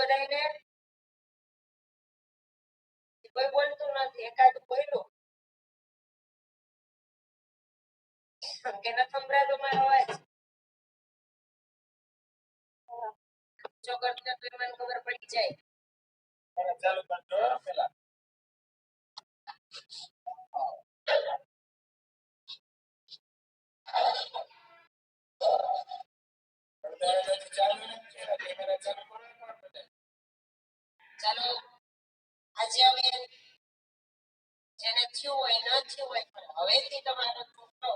બધાને કોઈ બોલતું નથી, એકાદ બોલ્યું કે ન સંભળાતો મારો અવાજ? જો કરતો તો મને ખબર પડી જાય. ચાલુ કરજો પેલા. ચાલો આજે અમે જેને થયું હોય ન થયું હોય પણ હવેથી તમારો છોકરો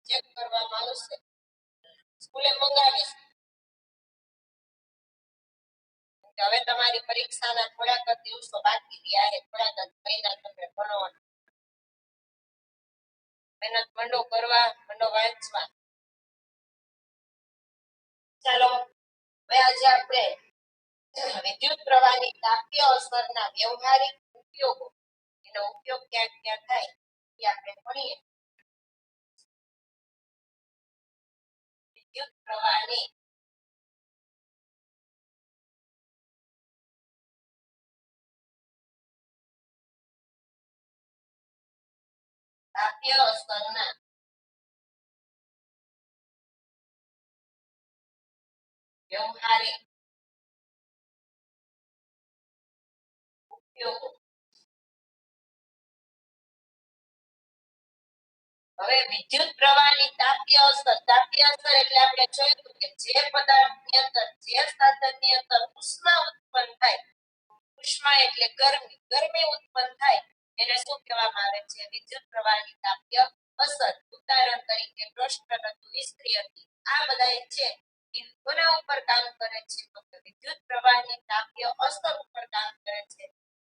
ચેક કરવામાં આવશે. સ્કૂલે મંગાવીશ. હવે તમારી પરીક્ષાના થોડાક દિવસો બાકી રહ્યા છે, થોડાક મહિના તમે ભણો, મહેનત મંડો કરવા, મંડો વાંચવા. ચાલો હવે આજે આપણે વિદ્યુત પ્રવાહની તાપીય અસરના વ્યવહારિક ઉપયોગો, એનો ઉપયોગ ક્યાં ક્યાં થાય એ આપણે ભણીએ. વિદ્યુત પ્રવાહની તાપીય અસરના વ્યવહારિક ઉપયોગો. હવે વિદ્યુત પ્રવાહની તાપીય અસર એટલે આપણે જોયું કે જે પદાર્થની અંદર, જે સાધનની અંદર ઉષ્મા ઉત્પન્ન થાય, ઉષ્મા એટલે ગરમી, ગરમી ઉત્પન્ન થાય એને શું કહેવામાં આવે છે? વિદ્યુત પ્રવાહની તાપીય અસર. ઉદાહરણ તરીકે ટોસ્ટર હતું, ઇસ્ત્રી હતી, આ બધા છે એ કોના ઉપર કામ કરે છે? તો કે વિદ્યુત પ્રવાહની તાપીય અસર ઉપર કામ કરે છે.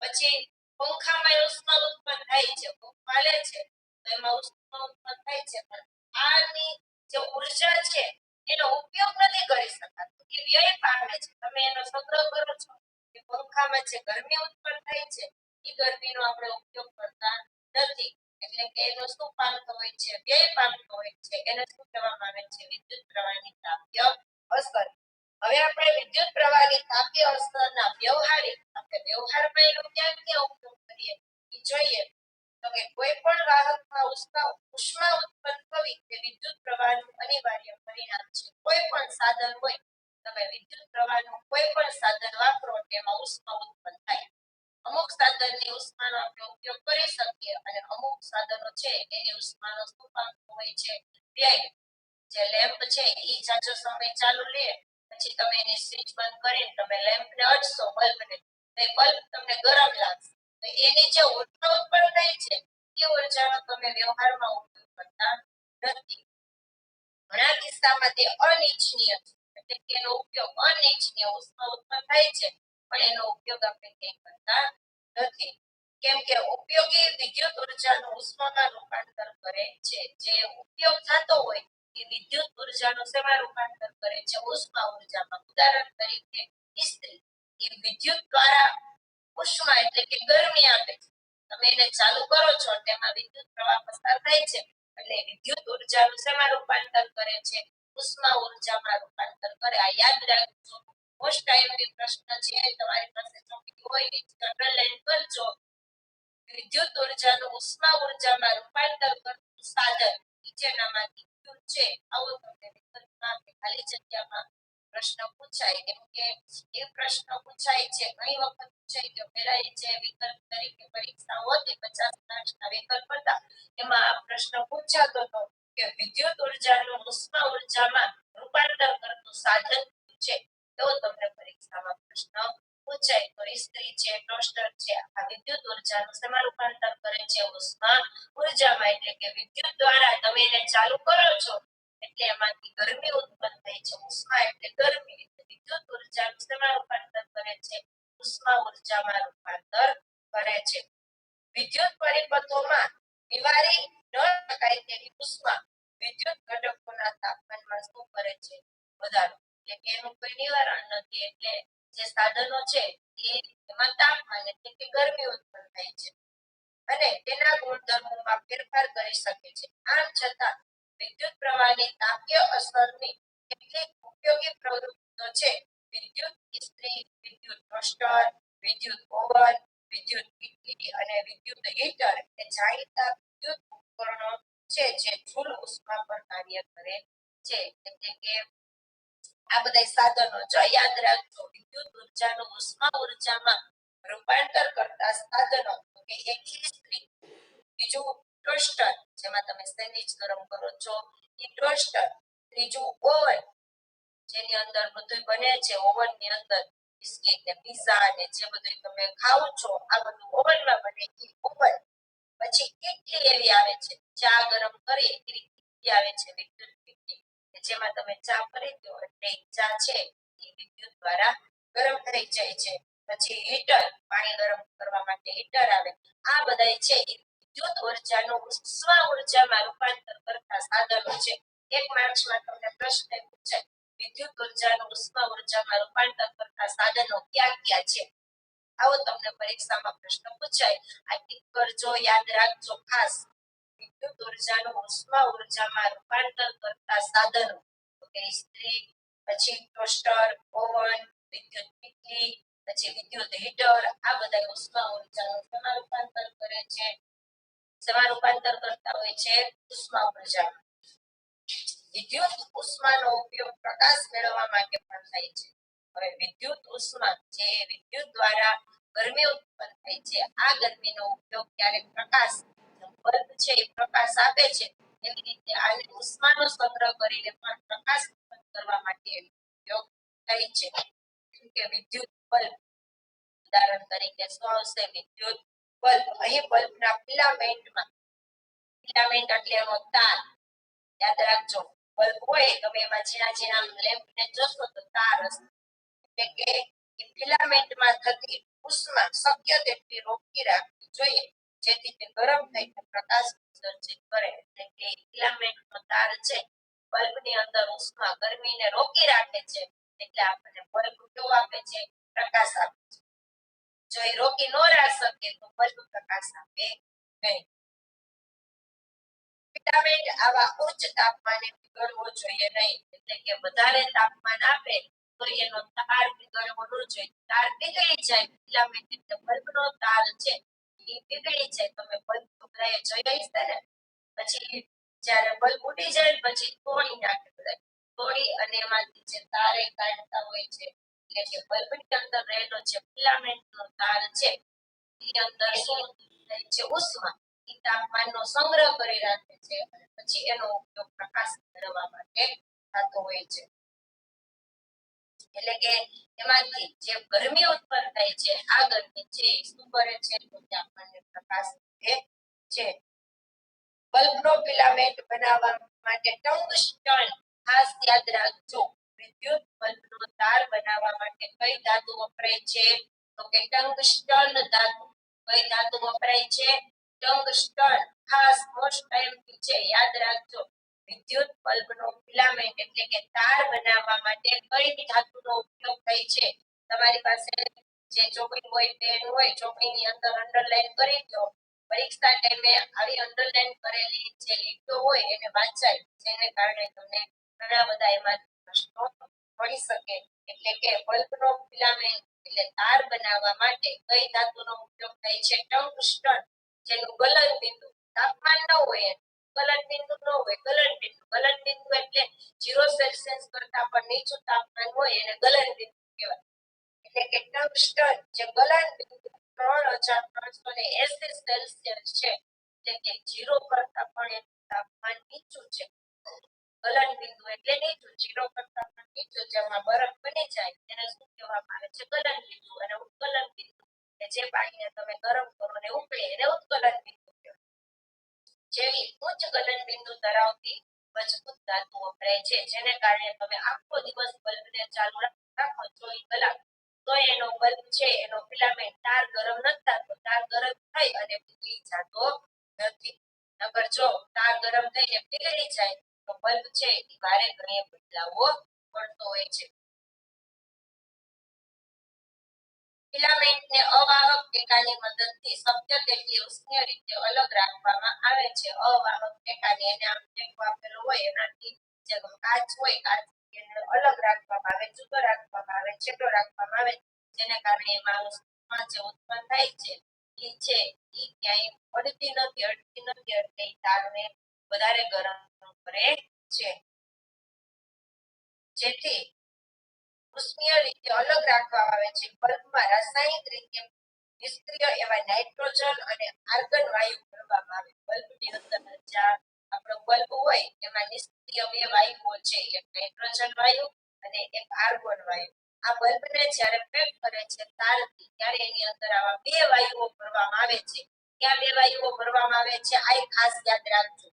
પછી પંખામાં ઉષ્મા ઉત્પન્ન થાય છે, પંખો હાલે છે તો એમાં ઉષ્મા ઉત્પન્ન થાય છે, પણ આની જે ઉર્જા છે એનો ઉપયોગ નથી કરી શકાતો, એ વ્યય પામે છે. તમે એનો સંગ્રહ કરો છો કે પંખામાં જે ગરમી ઉત્પન્ન થાય છે એ ગરમીનો આપણે ઉપયોગ કરતા નથી, એટલે કે એનો શું પામતો હોય છે? વ્યય પામતો હોય છે. એને શું કહેવામાં આવે છે? વિદ્યુત પ્રવાહની તાપીય અસર. હવે આપણે વિદ્યુત પ્રવાહની તાપીય અસરના વ્યવહારિક, આપણે વ્યવહારમાં એનો ક્યાં ક્યાં ઉપયોગ કરીએ એ જોઈએ. તો કે કોઈ પણ વાહકમાં ઉષ્મા ઉત્પન્ન થવી તે વિદ્યુત પ્રવાહનું અનિવાર્ય પરિણામ છે. કોઈ પણ સાધન હોય, તમે વિદ્યુત પ્રવાહનું કોઈ પણ સાધન વાપરો તેમાં ઉષ્મા ઉત્પન્ન થાય. અમુક સાધનની ઉષ્માનો આપણે ઉપયોગ કરી શકીએ અને અમુક સાધનો છે એની ઉષ્માનો શું પામતો હોય છે? વ્યય. જે લેમ્પ છે એ જાજો સમય ચાલુ લે, પછી તમે એની સ્વિચ બંધ કરીને તમે લેમ્પને અડશો, બલ્બને, તો બલ્બ તમને ગરમ લાગશે. તો એની જે ઉર્જા ઉત્પન્ન થાય છે એ ઉર્જાનો તમે વ્યવહારમાં ઉપયોગ કરતા નથી. ઘણા કિસ્સામાં તે અનિચ્છનીય છે, એટલે કે એનો ઉપયોગ અનિચ્છનીય, ઉષ્મા ઉત્પન્ન થાય છે પણ એનો ઉપયોગ આપણે ક્યાંય કરતા નથી. કેમ કે ઉપયોગી વિદ્યુત ઉર્જાનું ઉષ્મામાં રૂપાંતર કરે છે. જે ઉપયોગ થતો હોય એ વિદ્યુત ઉર્જાનું શેમાં રૂપાંતર કરે છે? ઉષ્મા ઉર્જામાં. ઉદાહરણ તરીકે ઇસ્ત્રી, એ વિદ્યુત દ્વારા ઉષ્મા એટલે કે ગરમી આપે છે. તમે એને ચાલુ કરો છો તેમાં વિદ્યુત પ્રવાહ પસાર થાય છે, એટલે વિદ્યુત ઉર્જાનું શેમાં રૂપાંતર કરે છે? ઉષ્મા ઉર્જામાં રૂપાંતર કરે. આ યાદ રાખજો. મોસ્ટ ટાઈમની પ્રશ્ન છે, તમારી પાસે ચોકી હોય અંડરલાઈન કરજો. વિદ્યુત ઉર્જાનું ઉષ્મા ઉર્જામાં રૂપાંતર કરતું સાધન નીચેનામાંથી કયું છે? આવો તમને વિકલ્પમાં કે ખાલી જગ્યામાં પ્રશ્ન પૂછાય. કેમ કે એ પ્રશ્ન પૂછાય છે, ઘણી વખત પૂછાય કે પેલા જે વિકલ્પ તરીકે પરીક્ષા હોતી 50 માર્ક્સના વિકલ્પ હતા એમાં આ પ્રશ્ન પૂછાતો હતો કે વિદ્યુત ઉર્જાનું ઉષ્મા ઉર્જામાં રૂપાંતર કરતું સાધન છે, તો તમને પરીક્ષામાં પ્રશ્ન પૂછાય. તો ઇસ્ત્રી છે, ટોસ્ટર છે, આ વિદ્યુત ઉર્જાનું શેમાં રૂપાંતર કરે છે? ઉષ્મા ઉર્જામાં. એટલે કે વિદ્યુત દ્વારા તમે એને ચાલુ કરો છો એટલે એમાંથી ગરમી ઉત્પન્ન થાય છે. ઉષ્મા એટલે ગરમી, એટલે વિદ્યુત ઉર્જાનું શેમાં રૂપાંતર કરે છે? ઉષ્મા ઉર્જામાં રૂપાંતર કરે છે. વિદ્યુત પરિપથોમાં નિવારી ન શકાય તેવી ઉષ્મા વિદ્યુત ઘટકોના તાપમાનમાં શું કરે છે? વધારો. એટલે કે એનું કોઈ નિવારણ નથી, એટલે જે સાધનો છે એમાં તાપમાન એટલે કે ગરમી ઉત્પન્ન થાય છે અને તેના ગુણધર્મોમાં ફેરફાર કરી શકે છે. આમ છતાં વિદ્યુત પ્રવાહની તાપીય અસરની કેટલીક ઉપયોગી પ્રવૃત્તિઓ છે. વિદ્યુત ઇસ્ત્રી, વિદ્યુત ટોસ્ટર, વિદ્યુત ઓવન, વિદ્યુત કીટલી અને વિદ્યુત હીટર એ જાણીતા વિદ્યુત ઉપકરણો છે જે જૂલ ઉષ્મા પર કાર્ય કરે છે. એટલે કે આ બધા સાધનો જો યાદ રાખજો, વિદ્યુત ઉર્જાનું ઉષ્મા ઉર્જામાં રૂપાંતર કરતા સાધનો કે એક ઇસ્ત્રી, બીજું ટોસ્ટર જેમાં તમે સેન્ડવિચ ગરમ કરો છો એ ટોસ્ટર, ત્રીજું ઓવન જેની અંદર બધું બને છે, ઓવન ની અંદર બિસ્કિટ ને પીઝા ને જે બધું તમે ખાઓ છો આ બધું ઓવનમાં બને એ ઓવન. પછી કેટલી એવી આવે છે ચા ગરમ કરી એવી કેટલી આવે છે વિદ્યુત કેટલી જેમાં તમે ચા કરી દો એટલે ચા છે એ વિદ્યુત દ્વારા ગરમ થઈ જાય છે. પછી હીટર પાણી ગરમ કરવા માટે હીટર આવે. આ બધા છે એ વિદ્યુત ઉર્જાનું ઉષ્મા ઉર્જામાં રૂપાંતર કરતા સાધનો છે. એક માર્ક્સમાં તમને પ્રશ્ન પૂછાય વિદ્યુત ઉર્જાનું ઉષ્મા ઉર્જામાં રૂપાંતર કરતા સાધનો ક્યાં ક્યાં છે? આવો તમને પરીક્ષામાં પ્રશ્ન પૂછાય. આ ટીક કરજો, યાદ રાખજો ખાસ. વિદ્યુત ઉર્જાનું ઉષ્મા ઉર્જામાં રૂપાંતર કરતા સાધનો કે ઇસ્ત્રી, પછી ટોસ્ટર, ઓવન, વિદ્યુત કીટલી, પછી વિદ્યુત હીટર આ બધા ઉષ્મા ઉર્જાનું શેમાં રૂપાંતર કરે છે? શેમાં રૂપાંતર કરતા હોય છે? ઉષ્મા ઉર્જામાં. વિદ્યુત ઉષ્માનો ઉપયોગ પ્રકાશ મેળવવા માટે પણ થાય છે. હવે વિદ્યુત ઉષ્મા જે વિદ્યુત દ્વારા ગરમી ઉત્પન્ન થાય છે આ ગરમીનો ઉપયોગ ક્યારેક પ્રકાશ બલ્બ છે એ પ્રકાશ આપે છે એવી રીતે આને ઉષ્માનો સંગ્રહ કરીને પણ પ્રકાશ ઉત્પન્ન કરવા માટે ઉપયોગ થાય છે. કે વિદ્યુત બલ્બ ઉદાહરણ તરીકે શું આવશે? વિદ્યુત બલ્બ. અહીં બલ્બના ફિલામેન્ટમાં, ફિલામેન્ટ એટલે એનો તાર, યાદ રાખજો બલ્બ હોય તમે એમાં ઝીણા ઝીણા લેમ્પને જોશો તો તાર હશે. એટલે કે ફિલામેન્ટમાં થતી ઉષ્મા શક્ય તેટલી રોકી રાખવી જોઈએ જેથી તે ગરમ થઈને પ્રકાશ ઉત્સર્જિત કરે. એટલે કે ફિલામેન્ટનો તાર છે બલ્બની અંદર ઉષ્મા ગરમીને રોકી રાખે છે એટલે આપણને બલ્બ કેવો આપે છે? પ્રકાશ આપે છે. જો એ રોકી ન રાખ શકે તો બલ્બ પ્રકાશ આપે નહીં. ફિલામેન્ટ આવા ઉચ્ચ તાપમાને પીગળવો જોઈએ નહીં. એટલે કે વધારે તાપમાન આપે તો એનો તાર પીગળવો ન જોઈએ. તાર પીગળી જાય, ફિલામેન્ટ એટલે બલ્બનો તાર છે એ પીગળી જાય. તમે બલ્બ બધાએ જોયા હશે ને? પછી જ્યારે બલ્બ ઉડી જાય પછી તોડી નાખે બધા, તોડી અને એમાંથી જે તારે કાઢતા હોય છે. એટલે કે બલ્બની અંદર રહેલો જે ફિલામેન્ટનો તાર છે એની અંદર શું થાય છે? ઉષ્મા એ તાપમાનનો સંગ્રહ કરી રાખે છે અને પછી એનો ઉપયોગ પ્રકાશ મેળવવા માટે થતો હોય છે. એટલે કે એમાંથી જે ગરમી ઉત્પન્ન થાય છે આ ગરમી છે શું કરે છે? તો કે આપણને પ્રકાશ આપે છે. બલ્બનો ફિલામેન્ટ બનાવવા માટે ટંગસ્ટન ખાસ યાદ રાખજો. વિદ્યુત બલ્બનો તાર બનાવવા માટે કઈ ધાતુ વપરાય છે? તો કે ટંગસ્ટન ધાતુ. કઈ ધાતુ વપરાય છે? ટંગસ્ટન. ખાસ મોસ્ટ ટાઈમ છે યાદ રાખજો. વિદ્યુત બલ્બનો ફિલામેન્ટ એટલે કે તાર બનાવવા માટે કઈ ધાતુનો ઉપયોગ થાય છે? તમારી પાસે જે ચોકડી હોય, પેન હોય, ચોકડીની અંદર અંડરલાઈન કરી દો. પરીક્ષા ટાઈમે આવી અંડરલાઈન કરેલી જે લીટીઓ હોય એને વાંચાય જેને કારણે તમને ઘણા બધા એમાં પ્રશ્નો મળી શકે. એટલે કે બલ્બનો ફિલામેન્ટ એટલે તાર બનાવવા માટે કઈ ધાતુનો ઉપયોગ થાય છે? ટંગસ્ટન. જેનું ગલન બિંદુ તાપમાન ન હોય, ગલન બિંદુ ન હોય, ગલન બિંદુ. ગલન બિંદુ એટલે 0 સેલ્સિયસ કરતા પણ નીચું તાપમાન હોય એને ગલન બિંદુ કહેવાય. એટલે કે ટંગસ્ટન જે ગલન બિંદુ 3380 સેલ્સિયસ છે. એટલે કે 0 કરતા પણ એનું તાપમાન નીચું છે. ગલન બિંદુ એટલે નીચું, 0 કરતા પણ નીચું, જેમાં બરફ બની જાય તેને શું કહેવામાં આવે છે? ગલન બિંદુ. અને ઉત્કલન બિંદુ કે જે પાણીને તમે ગરમ કરો ને ઉકળે એને ઉત્કલન બિંદુ કહેવાય. જેવી ઉચ્ચ ગલન બિંદુ ધરાવતી મજબૂત ધાતુ વપરાય છે જેને કારણે તમે આખો દિવસ બલ્બને ચાલુ રાખો 24 કલાક તો એનો બલ્બ છે એનો ફિલામેન્ટ તાર ગરમ નથી થતો, તાર ગરમ થઈ અને પીગળી જતો નથી. નકર જો તાર ગરમ થઈને પીગળી જાય તો બલ્બ છે એ વારે ઘડીએ બદલાવવો પડતો હોય છે. ફિલામેન્ટને અવાહક ટેકાની મદદથી શક્ય તેટલી ઉષ્મીય રીતે અલગ રાખવામાં આવે છે. અવાહક ટેકાની એને આમ ટેકો આપેલો હોય એનાથી જે કાચ હોય કાચ એને અલગ રાખવામાં આવે, જુદો રાખવામાં આવે, છેટો રાખવામાં આવે જેને કારણે એમાં ઉષ્મા જે ઉત્પન્ન થાય છે એ છે એ ક્યાંય અડતી નથી એટલે એ તારને વધારે ગરમ કરે છે, જેથી ઉષ્મીય રીતે અલગ રાખવામાં આવે છે. બલ્બમાં રાસાયણિક રીતે નિષ્ક્રિય એવા નાઇટ્રોજન અને આર્ગન વાયુ ભરવામાં આવે. બલ્બની અંદર જ્યાં આપણો બલ્બ હોય એમાં નિષ્ક્રિય બે વાયુઓ છે, એક નાઇટ્રોજન વાયુ અને એક આર્ગન વાયુ. આ બલ્બને જ્યારે પેક કરે છે તારથી, ત્યારે એની અંદર આવા બે વાયુઓ ભરવામાં આવે છે. ક્યાં બે વાયુઓ ભરવામાં આવે છે આ ખાસ યાદ રાખજો.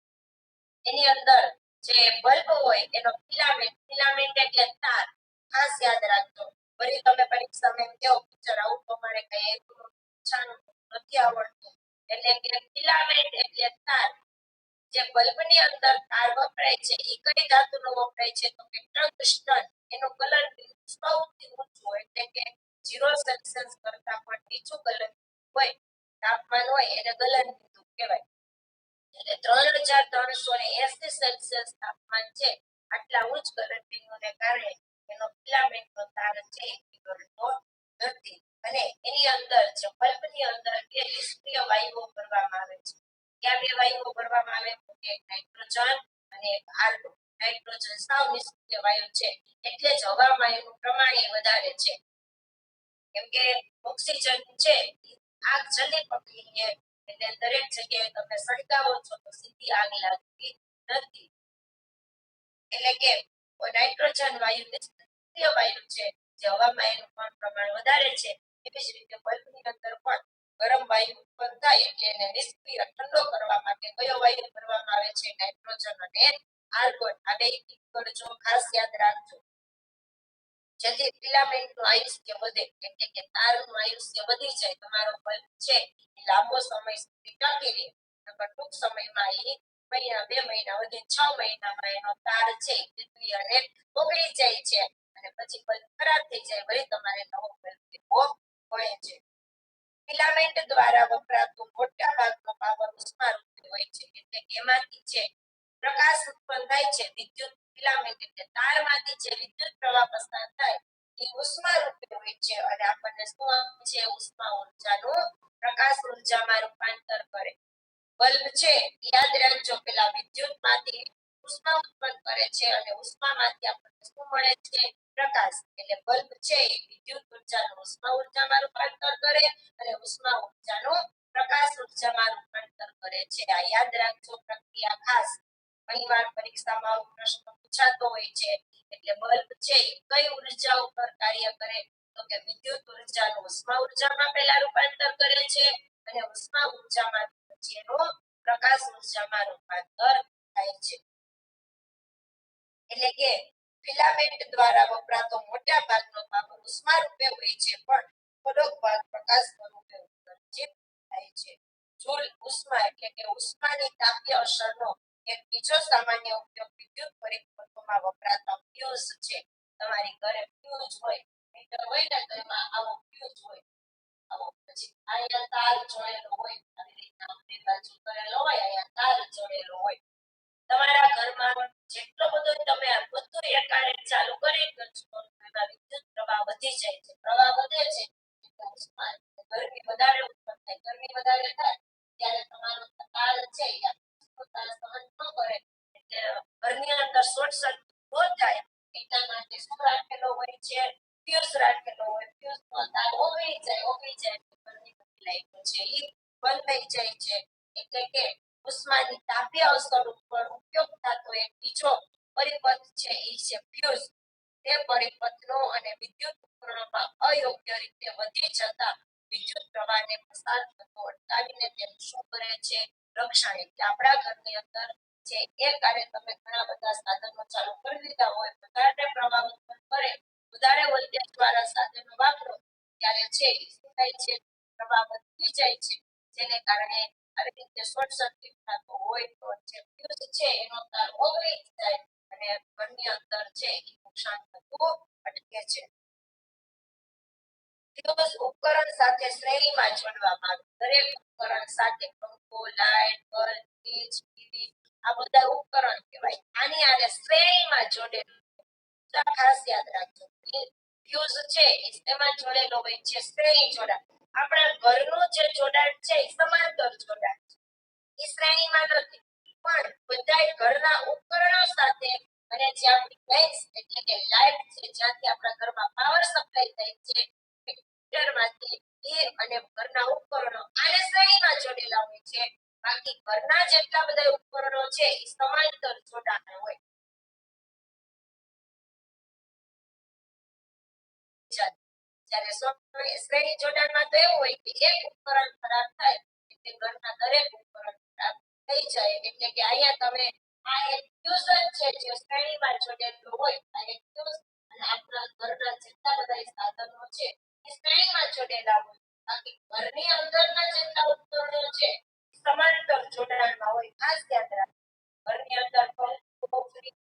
એની અંદર જે બલ્બ હોય એનો ફિલામેન્ટ એટલે તાર, ખાસ યાદ રાખજો. વળી તમે પરીક્ષામાં કેવો પિક્ચર આવું પ્રમાણે કઈ નથી આવડતું, એટલે કે ફિલામેન્ટ એટલે તાર. જે બલ્બની અંદર તાર વપરાય છે એ કઈ ધાતુનો વપરાય છે તો કે ટંગસ્ટન. એનો કલર સૌથી ઊંચો એટલે કે 0 સેલ્સિયસ કરતા પણ નીચું કલર હોય, તાપમાન હોય એને ગલન બિંદુ કહેવાય. એટલે 3380 સેલ્સિયસ તાપમાન છે, આટલા ઉચ્ચ ગલન બિંદુને કારણે એનો ફિલામેન્ટનો તાર છે એ પીગળતો નથી. અને એની અંદર જે બલ્બની અંદર બે નિષ્ક્રિય વાયુઓ ભરવામાં આવે છે. ક્યાં બે વાયુઓ ભરવામાં આવે તો કે નાઇટ્રોજન અને એક આર્ગન. નાઇટ્રોજન સાવ નિષ્ક્રિય વાયુ છે, એટલે જ હવામાં એનું પ્રમાણ વધારે છે. કેમ કે ઓક્સિજન છે આગ જલ્દી પકડી લે, એટલે દરેક જગ્યાએ તમે સળગાવો છો તો સીધી આગ લાગતી નથી. એટલે કે નાઇટ્રોજન વાયુ નિષ્ક્રિય વાયુ છે, જે હવામાં એનું પણ પ્રમાણ વધારે છે. એવી જ રીતે બલ્બની અંદર પણ ગરમ વાયુ ઉત્પન્ન થાય એટલે એને નિષ્ક્રિય ઠંડો કરવા માટે કયો વાયુ ભરવામાં આવે છે, નાઇટ્રોજન અને આર્ગન. આ બે કરજો, ખાસ યાદ રાખજો, જેથી ફિલામેન્ટનું આયુષ્ય વધે, એટલે કે તારનું આયુષ્ય વધી જાય. તમારો બલ્બ છે એ લાંબો સમય સુધી ટકી રહે. નકર ટૂંક સમયમાં એ મહિના 2 મહિના વધે 6 મહિનામાં એનો તાર છે પૃથ્વી અને ઓગળી જાય છે, અને પછી બલ્બ ખરાબ થઈ જાય, વળી તમારે નવો બલ્બ લેવો પડે છે. ફિલામેન્ટ દ્વારા વપરાતો મોટા ભાગનો પાવર ઉષ્મારૂપી હોય છે, એટલે કે એમાંથી જે પ્રકાશ ઉત્પન્ન થાય છે, વિદ્યુત ફિલામેન્ટ એટલે તારમાંથી જે વિદ્યુત પ્રવાહ પસાર થાય એ ઉષ્મારૂપી હોય છે, અને આપણને શું આપે છે, ઉષ્મા ઉર્જાનું પ્રકાશ ઉર્જામાં રૂપાંતર કરે. બલ્બ છે યાદ રાખજો, પેલા વિદ્યુતમાંથી ઉષ્મા ઉત્પન્ન કરે છે અને ઉષ્મામાંથી આપણને શું મળે છે, પ્રકાશ. એટલે બલ્બ છે એ વિદ્યુત ઉર્જાનું ઉષ્મા ઉર્જામાં રૂપાંતર કરે અને ઉષ્મા ઉર્જાનું પ્રકાશ ઉર્જામાં રૂપાંતર કરે છે. આ યાદ રાખજો પ્રક્રિયા ખાસ. ઘણીવાર પરીક્ષામાં આવો પ્રશ્ન પૂછાતો હોય છે. એટલે બલ્બ છે એ કઈ ઉર્જા ઉપર કાર્ય કરે તો કે વિદ્યુત ઉર્જાનું ઉષ્મા ઉર્જામાં પહેલા રૂપાંતર કરે છે, અને ઉષ્મા ઉર્જામાં પછી એનું પ્રકાશ ઉર્જામાં રૂપાંતર થાય છે. એટલે કે ફિલામેન્ટ દ્વારા વપરાતો મોટા ભાગનો પાવર ઉષ્મા રૂપે હોય છે, પણ થોડોક ભાગ પ્રકાશ સ્વરૂપે ઉત્સર્જિત થાય છે. જૂલ ઉષ્મા એટલે કે ઉષ્માની તાપીય અસરનો એક બીજો સામાન્ય ઉપયોગ વિદ્યુત પરિપથોમાં વપરાતા ફ્યુઝ છે. તમારી ઘરે ફ્યુઝ હોય, મીટર હોય ને તો એમાં આવો ફ્યુઝ હોય, આવો પછી અહીંયા તાર જોડેલો હોય, આવી રીતના આપણી બાજુ કરેલો હોય, અહીંયા તાર જોડેલો હોય. તમારા ઘરમાં જેટલો બધો તમે આ બધું એકાએક ચાલુ કરી દો છો, એમાં વિદ્યુત પ્રવાહ વધી જાય છે. પ્રવાહ વધે છે એટલે ઉષ્મા ગરમી વધારે ઉત્પન્ન થાય. ગરમી વધારે થાય ત્યારે તમારો તાર છે એ ઉષ્ણતા સહન ન કરે, એટલે ઘરની અંદર શોર્ટ સર્કિટ ન થાય એટલા માટે શું રાખેલો હોય છે, ફ્યુઝ રાખેલો હોય. ફ્યુઝનો તાર ઓગળી જાય એટલે ઘરની બધી લાઈટો છે એ બંધ થઈ જાય છે. એટલે કે ઉષ્માની તાપીય અસર ઉપર ઉપયોગ થતો એક બીજો પરિપથ છે એ છે ફ્યુઝ. તે પરિપથનો અને વિદ્યુત ઉપકરણોમાં અયોગ્ય રીતે વધી જતા વિદ્યુત પ્રવાહને પસાર થતો અટકાવીને તેનું શું કરે છે, રક્ષણ. એટલે આપણા ઘરની અંદર જે એકારે તમે ઘણા બધા સાધનો ચાલુ કરી દીધા હોય, વધારે પ્રવાહ ઉત્પન્ન કરે, વધારે વોલ્ટેજ વાળા સાધનો વાપરો, ત્યારે છે શું થાય છે, પ્રવાહ વધી જાય છે, જેને કારણે આવી રીતે શોર્ટ સર્કિટ થતો હોય તો જે ફ્યુઝ છે એનો તાર ઓગળી જાય અને ઘરની અંદર છે એ નુકસાન થતું અટકે છે. ફ્યુઝ ઉપકરણ સાથે શ્રેણીમાં જોડવામાં આવે. દરેક ઉપકરણ સાથે પંખો, લાઇટ, બલ્બ, ફ્રીજ, ટીવી આ બધા ઉપકરણ કહેવાય. આની આરે શ્રેણીમાં જોડેલું, ખાસ યાદ રાખજો. ફ્યુઝ છે એ તેમાં જોડેલો હોય છે શ્રેણી જોડાણ. આપણા ઘરનું જે જોડાણ છે એ સમાંતર જોડાણ છે, એ શ્રેણીમાં નથી. પણ બધાય ઘરના ઉપકરણો સાથે અને જે આપણી મેઇન્સ એટલે કે લાઇટ છે, જ્યાંથી આપણા ઘરમાં પાવર સપ્લાય થાય છે મીટરમાંથી, એ અને ઘરના ઉપકરણો આને શ્રેણીમાં જોડેલા હોય છે. બાકી ઘરના જેટલા બધા ઉપકરણો છે એ સમાંતર જોડાણ હોય. જ્યારે શ્રેણી જોડાણમાં તો એવું હોય કે એક ઉપકરણ ખરાબ થાય એટલે ઘરના દરેક ઉપકરણ ખરાબ થઈ જાય. એટલે કે અહીંયા તમે આ એક ફ્યુઝન છે જે શ્રેણીમાં જોડેલું હોય, આ એક ફ્યુઝ અને આપણા ઘરના જેટલા બધા સાધનો છે એ શ્રેણીમાં જોડેલા હોય. બાકી ઘરની અંદરના જેટલા ઉપકરણો છે સમાંતર જોડાણમાં હોય. ખાસ ધ્યાન રાખો, ઘરની અંદર પંખો, ફ્રીજ,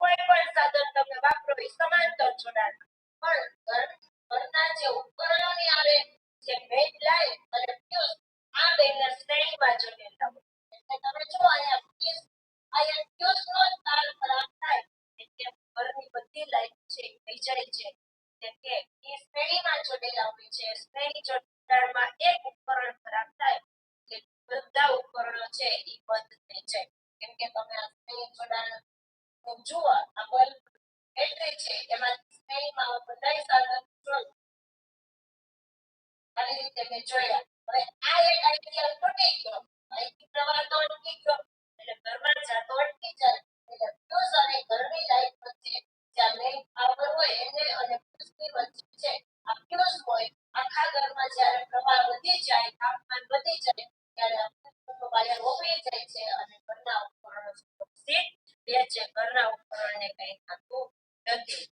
કોઈ પણ સાધન તમે વાપરો એ સમાંતર જોડાણ. પણ ઘરના જે ઉપકરણોની આવે જે મેઇન લાઇન અને ફ્યુઝ, આ બેને શ્રેણીમાં જોડેલા હોય. એટલે તમે જો અહીંયા ફ્યુઝનો તાર ખરાબ થાય એટલે ઘરની બધી લાઇટ છે થઈ જાય છે. એટલે કે એ શ્રેણીમાં જોડેલા હોય છે. શ્રેણી જોડાણમાં એક ઉપકરણ ખરાબ થાય એટલે બધા ઉપકરણો છે એ બંધ થઈ જાય. કેમ કે તમે આ શ્રેણી જોડાણ જુઓ, આ બલ્બ બેટરી છે એમાં શ્રેણીમાં બધાય સાધન આવી રીતે મેં જોયા. હવે આ એક આઈડિયા તૂટી ગયો, અહીંથી પ્રવાહ તો અટકી ગયો એટલે ઘરમાં જાતો અટકી જાય. એટલે ફ્યુઝ અને ઘરની લાઈટ વચ્ચે જ્યાં મેઇન પાવર હોય એને અને ફ્યુઝની વચ્ચે છે આ ફ્યુઝ હોય. આખા ઘરમાં જ્યારે પ્રવાહ વધી જાય, તાપમાન વધી જાય ત્યારે આ ફ્યુઝનો વાયર ઓગળી જાય છે અને ઘરના ઉપકરણો સુરક્ષિત રહે છે. ઘરના ઉપકરણને કંઈ થતું નથી.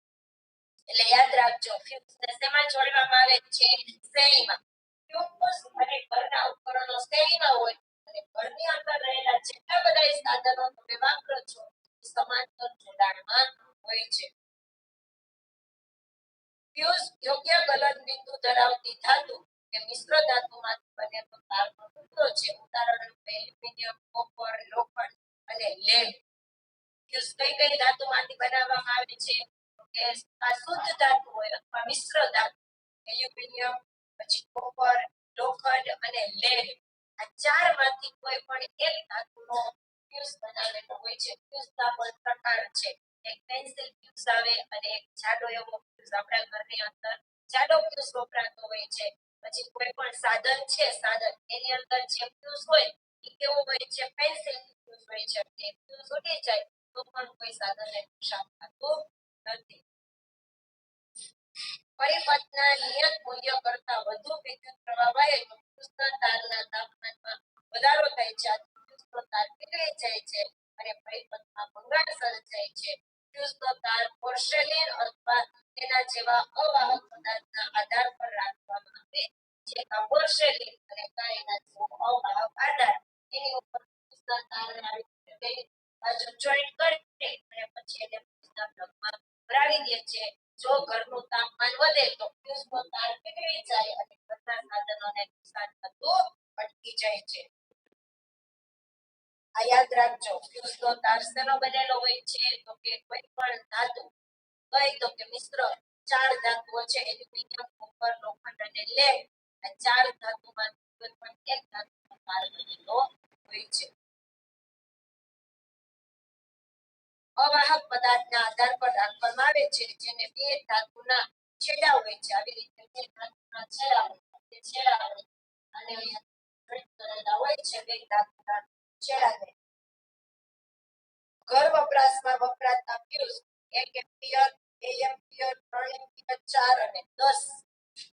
એટલે યાદ રાખજો, ફ્યુઝને શેમાં જોડવામાં આવે છે? શ્રેણીમાં. ફ્યુઝ અને ઘરના ઉપકરણો શ્રેણીમાં હોય અને ઘરની અંદર રહેલા જેટલા બધા સાધનો તમે વાપરો છો એ સમાંતર જોડાણમાં હોય છે. ફ્યુઝ યોગ્ય ગલન બિંદુ ધરાવતી ધાતુ કે મિશ્ર ધાતુમાંથી બનેલો તારનો ટુકડો છે. ઉદાહરણ એલ્યુમિનિયમ, કોપર, લોખંડ અને લેડ. ફ્યુઝ કઈ કઈ ધાતુમાંથી બનાવવામાં આવે છે? કે આ શુદ્ધ ધાતુ હોય અથવા મિશ્ર ધાતુ, એલ્યુમિનિયમ, પછી કોપર, લોખંડ અને લેડ. આ ચારમાંથી કોઈ પણ એક ધાતુનો ફ્યુઝ બનાવેલો હોય છે. ફ્યુઝના પણ પ્રકાર છે. એક પેન્સિલ ફ્યુઝ આવે અને એક જાડો એવો ફ્યુઝ આપણા ઘરની અંદર જાડો ફ્યુઝ વપરાતો હોય છે. પછી કોઈ પણ સાધન છે, સાધન એની અંદર જે ફ્યુઝ હોય એ કેવો હોય છે? પેન્સિલ ફ્યુઝ હોય છે. કે ફ્યુઝ ઉડી જાય તો પણ કોઈ સાધનને નુકસાન થતું નથી. પરિપથના નિયત મૂલ્ય કરતાં વધુ વિદ્યુત પ્રવાહ વહે તો ફ્યુઝના તારના તાપમાનમાં વધારો થાય છે. ફ્યુઝનો તાર પીગળી જાય છે અને પરિપથમાં ભંગાણ સર્જાય છે. ફ્યુઝનો તાર પોર્સેલેન અથવા તેના જેવા અવાહક પદાર્થના આધાર પર રાખવામાં આવે છે. પોર્સેલેન અને કાંઈના જેવો અવાહક આધાર, એની ઉપર ફ્યુઝના તારને આવી રીતે બે બાજુ જોઈન્ટ કરી અને પછી એને ફ્યુઝના પ્લગમાં ભરાવી દે છે. જો ઘરનું તાપમાન વધે તો ફ્યુઝનો તાર પીગળી જાય અને ઘરના સાધનોને નુકસાન થતું અટકી જાય છે. આ યાદ રાખજો, ફ્યુઝનો તાર શેનો બનેલો હોય છે? તો કે કોઈ પણ ધાતુ, કઈ તો કે મિશ્ર ચાર ધાતુઓ છે, એલ્યુમિનિયમ, કોપર, લોખંડ અને લેડ. આ ચાર ધાતુમાં કોઈ પણ એક ધાતુનો તાર બનેલો હોય છે. અવાહક પદાર્થના આધાર પર રાખવામાં આવે છે, જેને બે ધાતુના છેડા હોય છે. આવી રીતે બે ધાતુના છેડા હોય છે. છેડા હોય અને અહીંયા જોઈન્ટ કરેલા હોય છે બે ધાતુના છેડાને. ઘર વપરાશમાં વપરાતા ફ્યુઝ 1 એમ્પિયર, 2 એમ્પિયર, 3 એમ્પિયર, 4 અને 10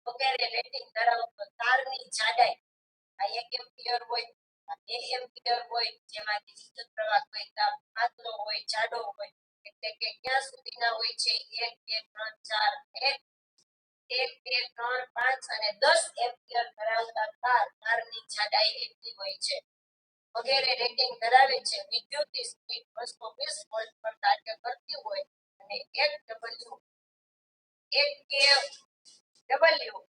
વગેરે રેટિંગ ધરાવતો તારની જાડાઈ આ 1 એમ્પિયર હોય, આ 2 એમ્પિયર હોય, જેમાંથી વિદ્યુત પ્રવાહ કોઈ પાતળો હોય, જાડો હોય. એટલે કે ક્યાં સુધીના હોય છે? 1, 2, 3, 4, 1, 2, 3, 5 અને 10 એમ્પિયર ધરાવતા તારની જાડાઈ એટલી હોય છે. વગેરે રેટિંગ ધરાવે છે. વિદ્યુત સ્પીડ 220 વોલ્ટ પર કાર્ય કરતી હોય અને 1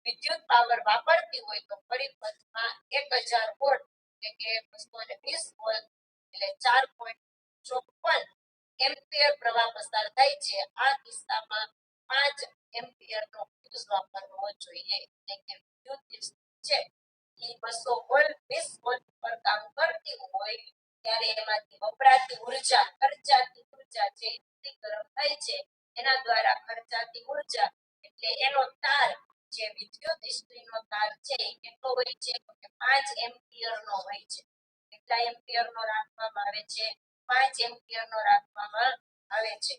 વિદ્યુત પાવર વાપરતી હોય તો પરિપથમાં 1000 વોલ્ટ એટલે કે 220 વોલ્ટ એટલે 4.54 એમ્પિયર પ્રવાહ પસાર થાય છે. આ કિસ્સામાં 5 એમ્પિયરનો ફ્યુઝ વાપરવો જોઈએ. એટલે કે વિદ્યુત છે એ 200 વોલ્ટ 20 વોલ્ટ પર કામ કરતી હોય ત્યારે એમાંથી વપરાતી ઉર્જા ખર્ચાતી ઉર્જા છે એ ગરમ થાય છે. એના દ્વારા ખર્ચાતી ઉર્જા એટલે એનો તાર જે વિદ્યુત ઇસ્ત્રીનો તાર છે એ કેટલો હોય છે તો કે 5 એમ્પિયરનો હોય છે. કેટલા એમ્પિયરનો રાખવામાં આવે છે? 5 એમ્પિયરનો રાખવામાં આવે છે.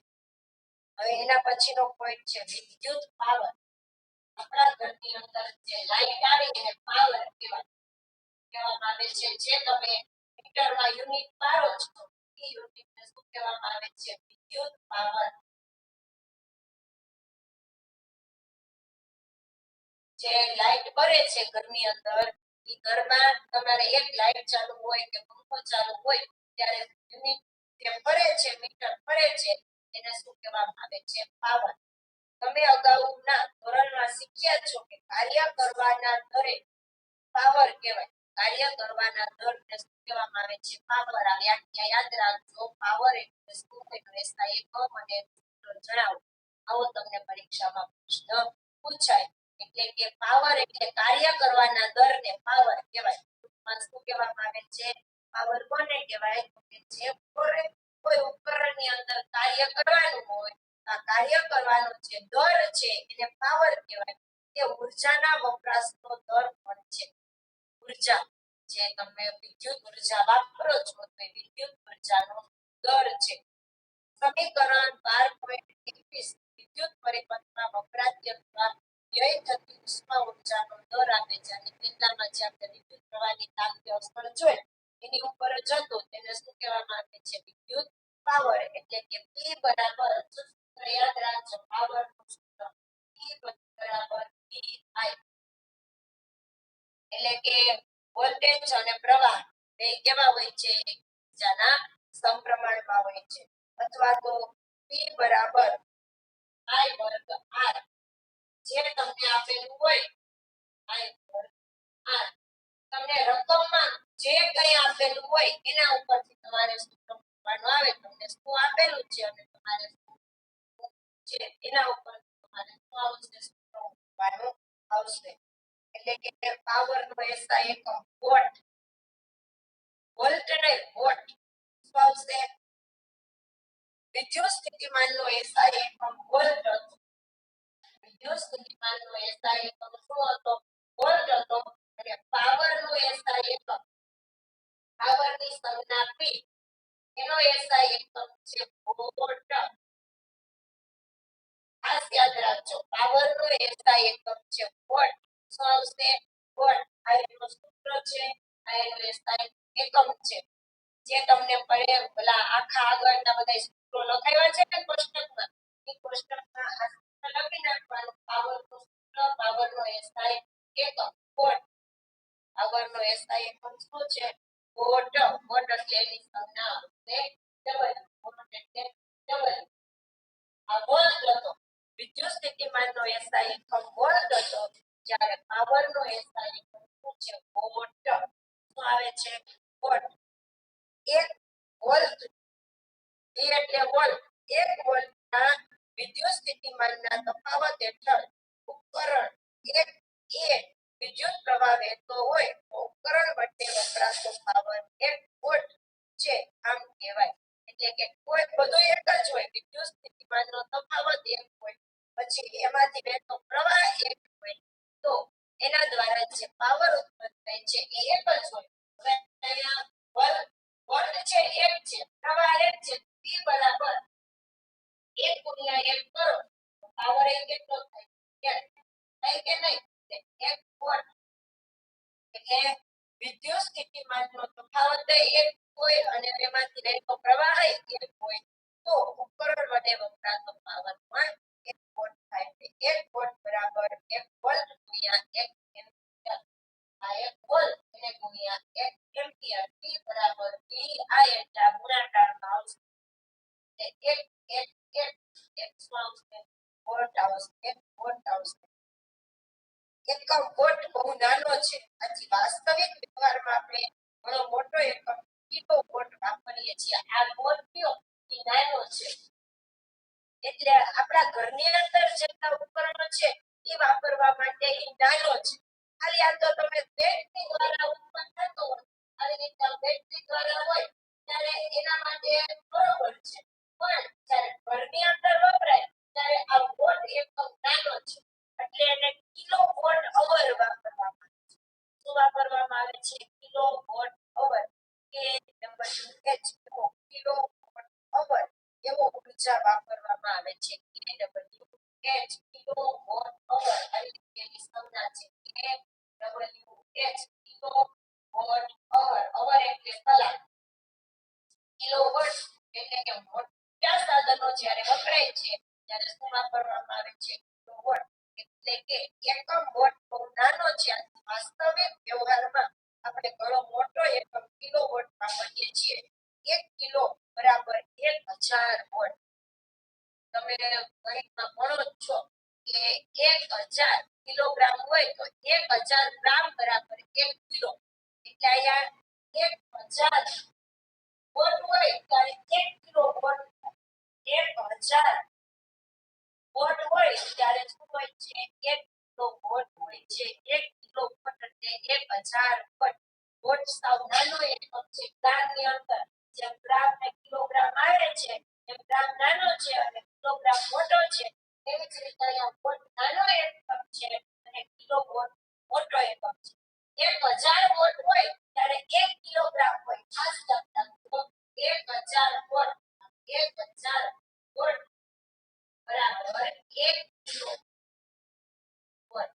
હવે એના પછીનો પોઈન્ટ છે વિદ્યુત પાવર. આપણા ઘરની અંદર જે લાઈટ આવે એને પાવર કહેવામાં આવે છે. જે તમે મીટરમાં યુનિટ પાડો છો એ યુનિટને શું કહેવામાં આવે છે? વિદ્યુત પાવર. જે લાઈટ બળે છે ઘરની અંદર એ ઘરમાં તમારે એક લાઈટ ચાલુ હોય કે પંખો ચાલુ હોય ત્યારે યુનિટ જે ફરે છે મીટર ફરે છે એને શું કહેવામાં આવે છે? પાવર. તમે અગાઉના ધોરણમાં શીખ્યા છો કે કાર્ય કરવાના દરે પાવર કહેવાય. કાર્ય કરવાના દરને શું કહેવામાં આવે છે? પાવર. આ વ્યાખ્યા યાદ રાખજો. પાવર એટલે શું? એનો SI એકમ અને જણાવો. આવો તમને પરીક્ષામાં પ્રશ્ન પૂછાય. એટલે કે પાવર એટલે કાર્ય કરવાના દરને પાવર કહેવાય. ટૂંકમાં શું કહેવામાં આવે છે? પાવર કોને કહેવાય? તો કે જે કોઈ ઉપકરણની અંદર કાર્ય કરવાનું હોય આ કાર્ય કરવાનો જે દર છે એને પાવર કહેવાય. તે ઉર્જાના વપરાશનો દર પણ છે. ઉર્જા જે તમે વિદ્યુત ઉર્જા વાપરો છો તો વિદ્યુત ઉર્જાનો દર છે. સમીકરણ 12.21 વિદ્યુત પરિપથમાં વપરાતી અથવા વ્યય થતી ઉષ્મા ઉર્જાનો દર આપે છે. અને તેનામાં જે આપણે વિદ્યુત પ્રવાહની તાપીય અસર જોઈ એની ઉપર જ હતું તેને શું કહેવામાં આવે છે? વિદ્યુત પાવર. એટલે કે P બરાબર સૂત્ર યાદ રાખજો. પાવર નું સૂત્ર P બરાબર PI. એટલે કે વોલ્ટેજ અને પ્રવાહ બે કેવા હોય છે? એકબીજાના સમપ્રમાણમાં હોય છે. અથવા તો P બરાબર I વર્ગ R. જે તમને આપેલું હોય I વર્ગ R. તમને રકમમાં જે કંઈ આપેલું હોય એના ઉપરથી તમારે સૂત્ર મૂકવાનું આવે. તમને શું આપેલું છે અને તમારે છે એના ઉપર તમારે શું આવશે? સૂત્ર મૂકવાનું આવશે. એટલે કે પાવર નો SI એકમ વોટ. વોલ્ટ નહીં વોટ. શું આવશે? વિદ્યુત સ્થિતિમાનનો SI એકમ વોલ્ટ હતો. વિદ્યુત સ્થિતિમાનનો SI એકમ શું હતો? વોલ્ટ હતો. અને પાવરનો SI એકમ પાવરની સંજ્ઞા P એનો SI એકમ છે વોટ. ખાસ યાદ રાખજો. પાવરનો SI એકમ છે વોટ. શું આવશે? વોટ. આ એનો સૂત્ર છે. આ એનો SI એકમ છે. જે તમને પડે પેલા આખા આગળના બધા સૂત્રો લખાવ્યા છે ને કોષ્ટકમાં એ કોષ્ટકમાં આ સૂત્ર લખી નાખવાનું. પાવરનું સૂત્ર પાવરનો SI એકમ વોટ. પાવરનો SI એકમ શું છે? વોટ. વોટ એટલે એની સંજ્ઞા આવશે ડબલ. વોટ એટલે ડબલ. આ વોલ્ટ હતો. વિદ્યુત સ્થિતિમાનનો SI એકમ વોલ્ટ હતો. જ્યારે પાવરનો SI એકમ શું છે? વોટ. શું આવે છે? વોટ. 1 વોલ્ટ V એટલે વોલ્ટ. 1 વોલ્ટના વિદ્યુત સ્થિતિમાનના તફાવત હેઠળ ઉપકરણ 1 A વિદ્યુત પ્રવાહ વહેતો હોય તો ઉપકરણ વચ્ચે વપરાતો પાવર 1 વોટ છે આમ કહેવાય. એટલે કે કોઈ બધું એક જ હોય. વિદ્યુત સ્થિતિમાનનો તફાવત 1 હોય પછી એમાંથી વહેતો પ્રવાહ 1 હોય તો એના દ્વારા જે પાવર ઉત્પન્ન થાય છે એ એક જ હોય. હવે અહીંયા વોલ્ટ છે 1 છે, પ્રવાહ 1 છે. P બરાબર 1 ગુણ્યા 1 કરો તો પાવર એ કેટલો થાય? 1 થાય કે નહીં? 1 વોટ. એટલે વિદ્યુત સ્થિતિમાનનો તફાવત 1 હોય અને તેમાંથી વહેતો પ્રવાહ 1 હોય તો ઉપકરણ વડે વપરાતો પાવર પણ 1 વોટ થાય. 1 વોટ બરાબર 1 વોલ્ટ ગુણ્યા 1 એમ્પિયર. આ 1 વોલ્ટ એને ગુણ્યા 1 એમ્પિયર. P બરાબર PI એટલે આ ગુણાકારમાં આવશે. એટલે 1 શું આવશે? વોટ આવશે. 1 વોટ આવશે. એકમ વોટ બહુ નાનો છે. આથી વાસ્તવિક વ્યવહારમાં આપણે ઘણો મોટો એકમ કિલો વોટ વાપરીએ છીએ. આ વોટ કયો એ નાનો છે. એટલે આપણા ઘરની અંદર જેટલા ઉપકરણો છે એ વાપરવા માટે એ નાનો છે. ખાલી આ તો તમે બેટરી દ્વારા ઉત્પન્ન થતો હોય આવી રીતના બેટરી દ્વારા હોય ત્યારે એના માટે બરોબર છે, પણ જ્યારે ઘરની અંદર વપરાય ત્યારે આ વોટ એકદમ નાનો છે એટલે એને કિલો વોટ અવર વાપરવામાં આવે છે. શું વાપરવામાં આવે છે? કિલો વોટ અવર કે WH કિલો વોટ અવર એવો ઉર્જા વાપરવામાં આવે છે. kWh કિલો વોટ અવર આવી રીતે સંજ્ઞા છે. kWh કિલો વોટ અવર અવર એટલે કલાક, કિલો વોટ એટલે કે મોટા સાધનો જ્યારે વપરાય છે ત્યારે શું વાપરવામાં આવે છે? કિલો વોટ એટલે કે એકમ વોટ બહુ નાનો છે. વાસ્તવિક વ્યવહારમાં આપણે ઘણો મોટો એકમ કિલો વોટ વાપરીએ છીએ. 1 કિલો બરાબર 1000 વોટ. તમે ગણિતમાં ભણો જ છો કે 1000 કિલોગ્રામ હોય તો 1000 ગ્રામ બરાબર 1 કિલો. એટલે અહીંયા 1000 વોટ હોય ત્યારે 1 કિલો વોટ 1000 વોટ હોય ત્યારે શું હોય છે? 1 કિલો વોટ હોય છે. 1 કિલો વોટ એટલે 1000 વોટ. વોટ સાવ નાનો એકમ છે. ગ્રામની અંદર જેમ ગ્રામ ને કિલોગ્રામ આવે છે એમ ગ્રામ નાનો છે અને કિલોગ્રામ મોટો છે. એવી જ રીતે અહીંયા વોટ નાનો એકમ છે અને કિલો વોટ મોટો એકમ છે. 1000 વોટ હોય ત્યારે 1 કિલોગ્રામ હોય. ખાસ યાદ રાખજો 1000 વોટ 1000 વોટ બરાબર 1 કિલો વોટ.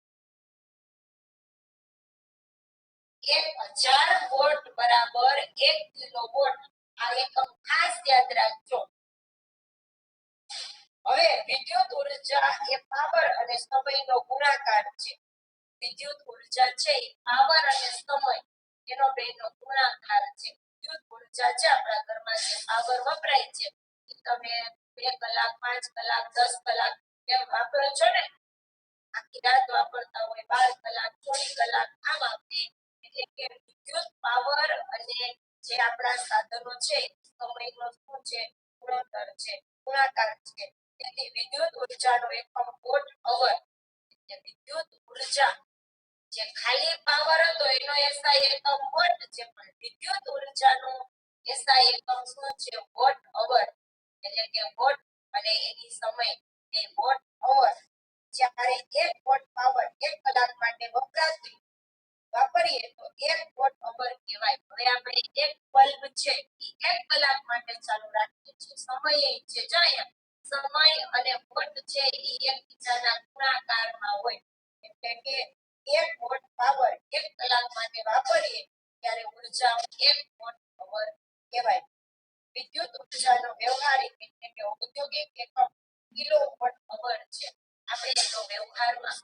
1000 વોટ બરાબર 1 કિલો વોટ. આ એકમ ખાસ યાદ રાખજો. હવે વિદ્યુત ઉર્જા એ પાવર અને સમયનો ગુણાકાર છે. વિદ્યુત ઉર્જા છે એ પાવર અને સમય એનો બેનો ગુણાકાર છે. વિદ્યુત ઉર્જા છે આપણા ઘરમાં જે પાવર વપરાય છે એ તમે 2 કલાક 5 કલાક 10 કલાક એમ વાપરો છો ને, આખી રાત વાપરતા હોય 12 કલાક 24 કલાક આમ આપણે એટલે કે વિદ્યુત પાવર અને જે આપણા સાધનો છે સમયનો શું છે? ગુણોત્તર છે, ગુણાકાર છે. તેથી વિદ્યુત ઉર્જાનો એકમ વોટ અવર. એટલે વિદ્યુત ઉર્જા જે ખાલી પાવર હતો એનો SI એકમ વોટ છે, પણ વિદ્યુત ઉર્જાનો SI એકમ શું છે? Watt hour. એટલે કે વોટ અને એની સમય એ વોટ અવર. જ્યારે 1 વોટ પાવર 1 કલાક માટે વપરાતી વાપરીએ તો 1 વોટ અવર કહેવાય. હવે આપણે એક બલ્બ છે એ 1 કલાક માટે ચાલુ રાખીએ છીએ. સમય એ છે જો અહીંયા સમય અને વોટ છે એ એકબીજાના ગુણાકારમાં હોય. એટલે કે 1 વોટ પાવર 1 કલાક માટે વાપરીએ ત્યારે ઉર્જા 1 વોટ અવર કહેવાય. વિદ્યુત ઉર્જાનો વ્યવહારિક એટલે કે ઔદ્યોગિક એકમ કિલો વોટ અવર છે. આપણે એનો વ્યવહારમાં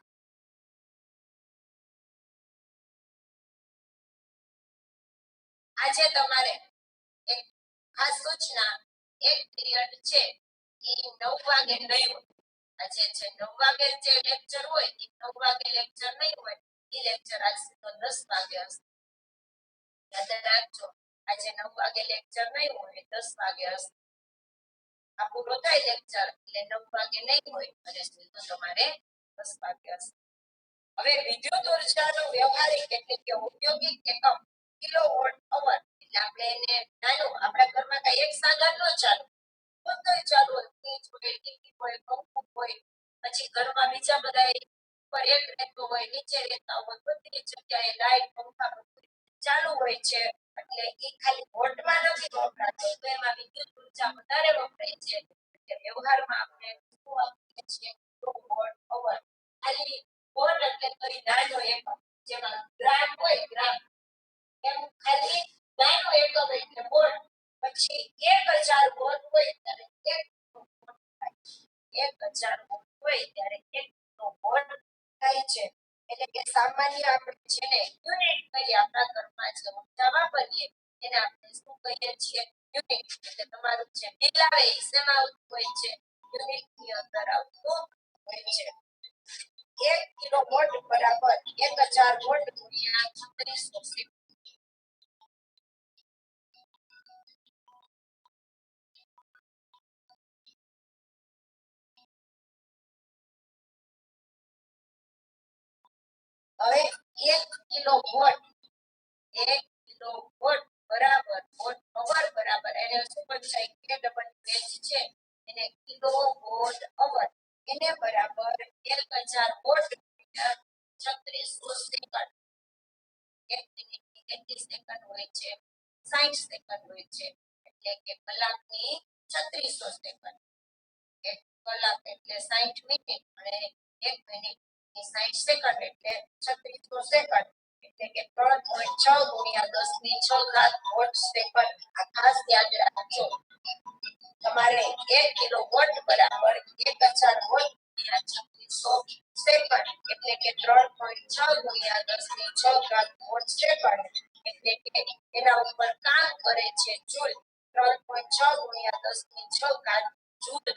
આજે તમારે એક ખાસ સૂચના એક પીરિયડ છે એ 9 વાગે નહીં હોય. આજે જે 9 વાગે જે લેક્ચર હોય એ 9 વાગે લેક્ચર નહીં હોય. એ લેક્ચર આજ સીધો 10 વાગે હશે. યાદ રાખજો આજે 9 વાગે લેક્ચર નહીં હોય 10 વાગે હશે. આ પૂરો થાય લેક્ચર એટલે 9 વાગે નહીં હોય અને સીધો તમારે 10 વાગે હશે. હવે વિદ્યુત ઉર્જાનો વ્યવહારિક એટલે કે ઔદ્યોગિક એકમ કિલોવોટ અવર. એટલે આપણે એને નાનું આપણા ઘરમાં કઈ એક સાધન ન ચાલુ બધું ચાલુ હોય, ફ્રીજ હોય, ટીવી હોય, પંખો હોય, પછી ઘરમાં બીજા બધા ઉપર એક રહેતો હોય નીચે રહેતા હોય બધી જગ્યાએ લાઈટ પંખા બધું ચાલુ હોય છે. એટલે એ ખાલી વોટમાં નથી વપરાતો તો એમાં વિદ્યુત ઉર્જા વધારે વપરાય છે. એટલે વ્યવહારમાં આપણે શું વાપરીએ છીએ? Kilowatt hour. ખાલી વોટ એટલે તો એ નાનો એકમ જેમાં ગ્રામ હોય ગ્રામ એમ ખાલી નાનો એકમ એટલે વોટ. પછી 1000 વોટ હોય ત્યારે 1 વોટ થાય. 1000 વોટ હોય ત્યારે 1 વોટ થાય છે. એટલે કે સામાન્ય આપણે જેને યુનિટ કહીએ આપણા ઘરમાં જે ઉર્જા વાપરીએ એને આપણે શું કહીએ છીએ? યુનિટ. એટલે તમારું જે બિલ આવે એ શેમાં આવતું હોય છે? યુનિટ ની અંદર આવતું હોય છે. 1 કિલો વોટ બરાબર 1000 વોટ ગુણ્યા 3600 હવે 1 કિલોવોટ 1 કિલોવોટ બરાબર વોટ અવર બરાબર એને શું બનશે કે ડબલ પેજ છે એને કિલોવોટ અવર એને બરાબર 1000 વોટ 3600 સેકન્ડ. 1 મિનિટની કેટલી સેકન્ડ હોય છે 60 સેકન્ડ હોય છે એટલે કે કલાકની 3600 સેકન્ડ. 1 કલાક એટલે 60 મિનિટ અને 1 મિનિટની 60 સેકન્ડ એટલે 3600 સેકન્ડ એટલે કે 3.6 ગુણ્યા 10 ની 6 ઘાત વોટ સેકન્ડ. આ ખાસ યાદ રાખજો. તમારે 1 કિલોવોટ બરાબર 1000 વોટ ગુણ્યા 3600 સેકન્ડ એટલે કે 3.6 ગુણ્યા 10 ની 6 ઘાત વોટ સેકન્ડ એટલે કે એના ઉપર કામ કરે છે જૂલ. 3.6 ગુણ્યા 10 ની 6 ઘાત જૂલ.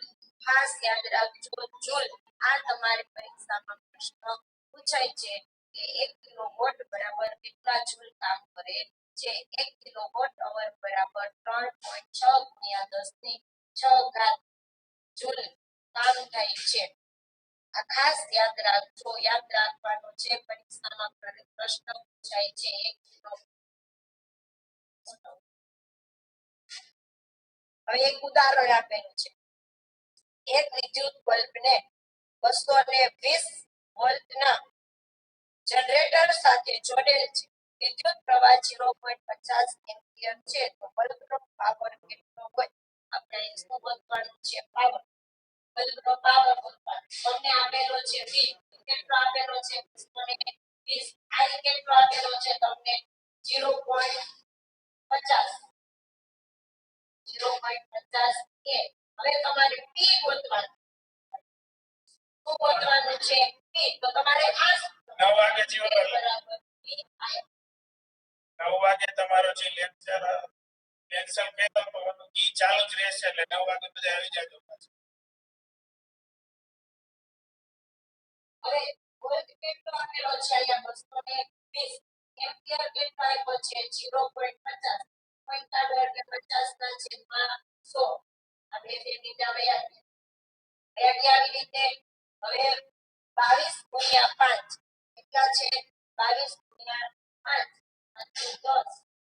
ખાસ યાદ રાખજો જૂલ. આ તમારી પરીક્ષામાં પ્રશ્ન પૂછાય છે કે 1 કિલોવોટ બરાબર કેટલા જૂલ કામ કરે છે. 1 કિલોવોટ અવર બરાબર 3.6 ગુણ્યા 10 ની 6 ઘાત જૂલ કામ થાય છે. આ ખાસ યાદ રાખજો. યાદ રાખવાનો છે પરીક્ષામાં પ્રશ્ન પૂછાય છે 1 કિલો. હવે એક ઉદાહરણ આપેલું છે. એક વિદ્યુત બલ્બને 220 વોલ્ટના જનરેટર સાથે જોડેલ છે. વિદ્યુત પ્રવાહ 0.50 એમ્પિયર છે તો બલ્બનો પાવર કેટલો હોય? આપણે અહીં શું ગોતવાનું છે? પાવર. બલ્બનો પાવર ગોતવાનો. તમને આપેલો છે 20. કેટલો આપેલો છે? 220. આ કેટલો આપેલો છે તમને? 0.50. 0.50 કે હવે તમારે p ગોતવાનું. શું ગોતવાનું છે? p. તો તમારે ખાસ 9 વાગે બરાબર p આય. 9 વાગે તમારો જે લેક્ચર કેન્સલ કેતો તો ઈ ચાલુ જ રહેશે એટલે 9 વાગે બધા આવી જાજો પાછા. હવે વોલ્ટ કેટલો આપેલો છે અહીંયા 220 એમ્પિયર કેટલો આપ્યો છે 0.50 પોઈન્ટ કાઢો એટલે 50 ના છેદમાં 100 આ બે મિનિટ આવે આવી રીતે. હવે 22 ગુણ્યા 5 કેટલા છે 22 ગુણ્યા 5 10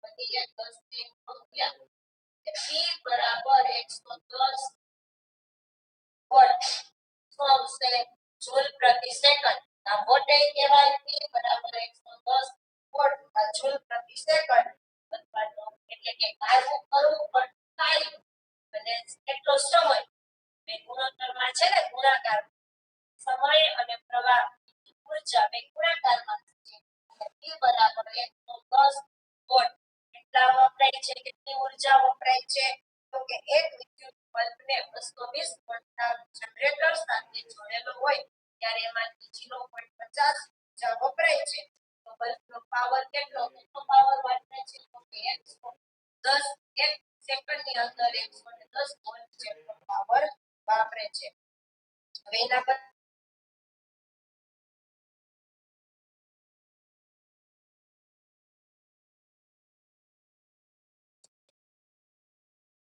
બની જાય 10 ને અંક્યા p બરાબર 110 વોટ. શું આવશે? જૂલ પ્રતિ સેકન્ડ. આ વોટ એ કહેવાય p બરાબર 110 વોટ આ જૂલ પ્રતિ સેકન્ડ. એટલે કે કાર્ય કરવું પણ થાય અને કેટલો સમય બે ગુણોત્તરમાં છે ને ગુણાકાર સમય અને પ્રવાહ ઊર્જા બે ગુણાકારમાં છે. p બરાબર 110 વોટ. કેટલા વપરાય છે? કેટલી ઊર્જા વપરાય છે? તો કે એક વિદ્યુત બલ્બને 220 વોલ્ટના જનરેટર સાથે જોડેલો હોય ત્યારે એમાંથી 0.50 ઊર્જા વપરાય છે. તો બલ્બનો પાવર કેટલો પાવર વાપરે છે? તો કે 110 એક સેકન્ડની અંદર 110 વોટ